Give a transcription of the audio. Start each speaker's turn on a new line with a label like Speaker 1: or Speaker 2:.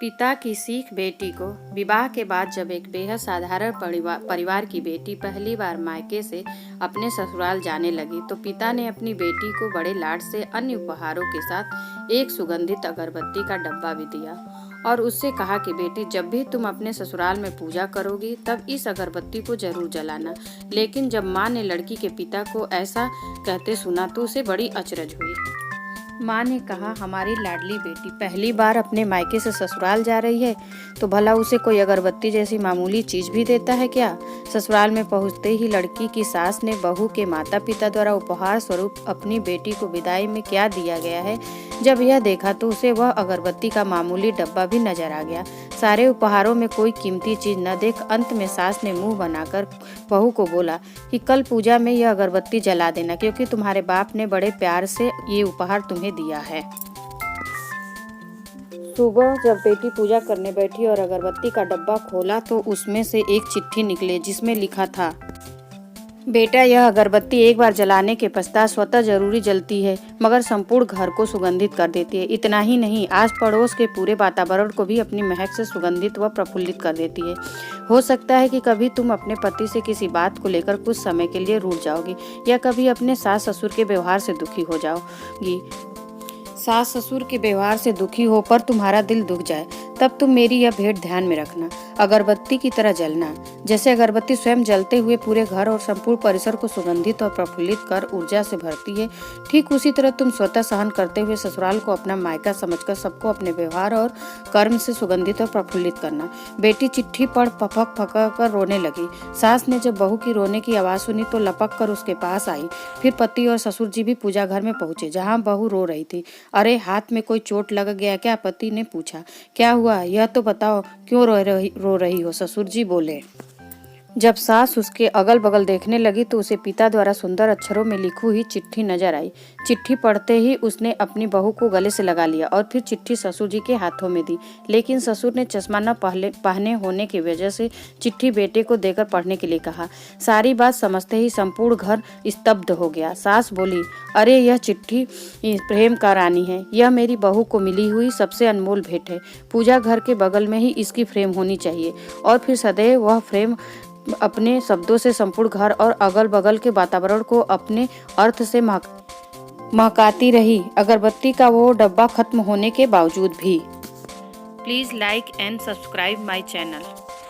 Speaker 1: पिता की सीख बेटी को। विवाह के बाद जब एक बेहद साधारण परिवार की बेटी पहली बार मायके से अपने ससुराल जाने लगी तो पिता ने अपनी बेटी को बड़े लाड से अन्य उपहारों के साथ एक सुगंधित अगरबत्ती का डब्बा भी दिया और उससे कहा कि बेटी, जब भी तुम अपने ससुराल में पूजा करोगी तब इस अगरबत्ती को जरूर जलाना। लेकिन जब माँ ने लड़की के पिता को ऐसा कहते सुना तो उसे बड़ी अचरज हुई। माँ ने कहा, हमारी लाडली बेटी पहली बार अपने मायके से ससुराल जा रही है तो भला उसे कोई अगरबत्ती जैसी मामूली चीज भी देता है क्या? ससुराल में पहुंचते ही लड़की की सास ने बहू के माता पिता द्वारा उपहार स्वरूप अपनी बेटी को विदाई में क्या दिया गया है, जब यह देखा तो उसे वह अगरबत्ती का मामूली डब्बा भी नजर आ गया। सारे उपहारों में कोई कीमती चीज न देख अंत में सास ने मुंह बनाकर बहू को बोला कि कल पूजा में यह अगरबत्ती जला देना, क्योंकि तुम्हारे बाप ने बड़े प्यार से ये उपहार तुम्हें दिया है। सुबह जब बेटी पूजा करने बैठी और अगरबत्ती का डब्बा खोला तो उसमें से एक चिट्ठी निकले जिसमें लिखा था, बेटा, यह अगरबत्ती एक बार जलाने के पश्चात स्वतः जरूरी जलती है मगर संपूर्ण घर को सुगंधित कर देती है। इतना ही नहीं, आस पड़ोस के पूरे वातावरण को भी अपनी महक से सुगंधित व प्रफुल्लित कर देती है। हो सकता है कि कभी तुम अपने पति से किसी बात को लेकर कुछ समय के लिए रूठ जाओगी या कभी अपने सास ससुर के व्यवहार से दुखी हो जाओगी। सास ससुर के व्यवहार से दुखी हो पर तुम्हारा दिल दुख जाए तब तुम मेरी यह भेंट ध्यान में रखना, अगरबत्ती की तरह जलना। जैसे अगरबत्ती स्वयं जलते हुए पूरे घर और संपूर्ण परिसर को सुगंधित और प्रफुल्लित कर ऊर्जा से भरती है, ठीक उसी तरह तुम स्वतः सहन करते हुए ससुराल को अपना मायका समझकर सबको अपने व्यवहार और कर्म से सुगंधित और प्रफुल्लित करना। बेटी चिट्ठी पढ़ पपक पकड़ कर रोने लगी। सास ने जब बहू की रोने की आवाज सुनी तो लपक कर उसके पास आई। फिर पति और ससुर जी भी पूजा घर में पहुंचे जहाँ बहू रो रही थी। अरे, हाथ में कोई चोट लग गया क्या? पति ने पूछा। क्या हुआ यह तो बताओ, क्यों रो रही हो? ससुर जी बोले। जब सास उसके अगल बगल देखने लगी तो उसे पिता द्वारा सुंदर अक्षरों में लिखी हुई चिट्ठी नजर आई। चिट्ठी पढ़ते ही उसने अपनी बहू को गले से लगा लिया और फिर चिट्ठी ससुर जी के हाथों में दी। लेकिन ससुर ने चश्मा न पहने होने की वजह से चिट्ठी बेटे को देकर पढ़ने के लिए कहा। सारी बात समझते ही संपूर्ण घर स्तब्ध हो गया। सास बोली, अरे, यह चिट्ठी प्रेम का रानी है। यह मेरी बहू को मिली हुई सबसे अनमोल भेंट है। पूजा घर के बगल में ही इसकी फ्रेम होनी चाहिए और फिर सदैव वह फ्रेम अपने शब्दों से संपूर्ण घर और अगल बगल के वातावरण को अपने अर्थ से महकाती रही, अगरबत्ती का वो डब्बा खत्म होने के बावजूद भी। Please like and subscribe my channel.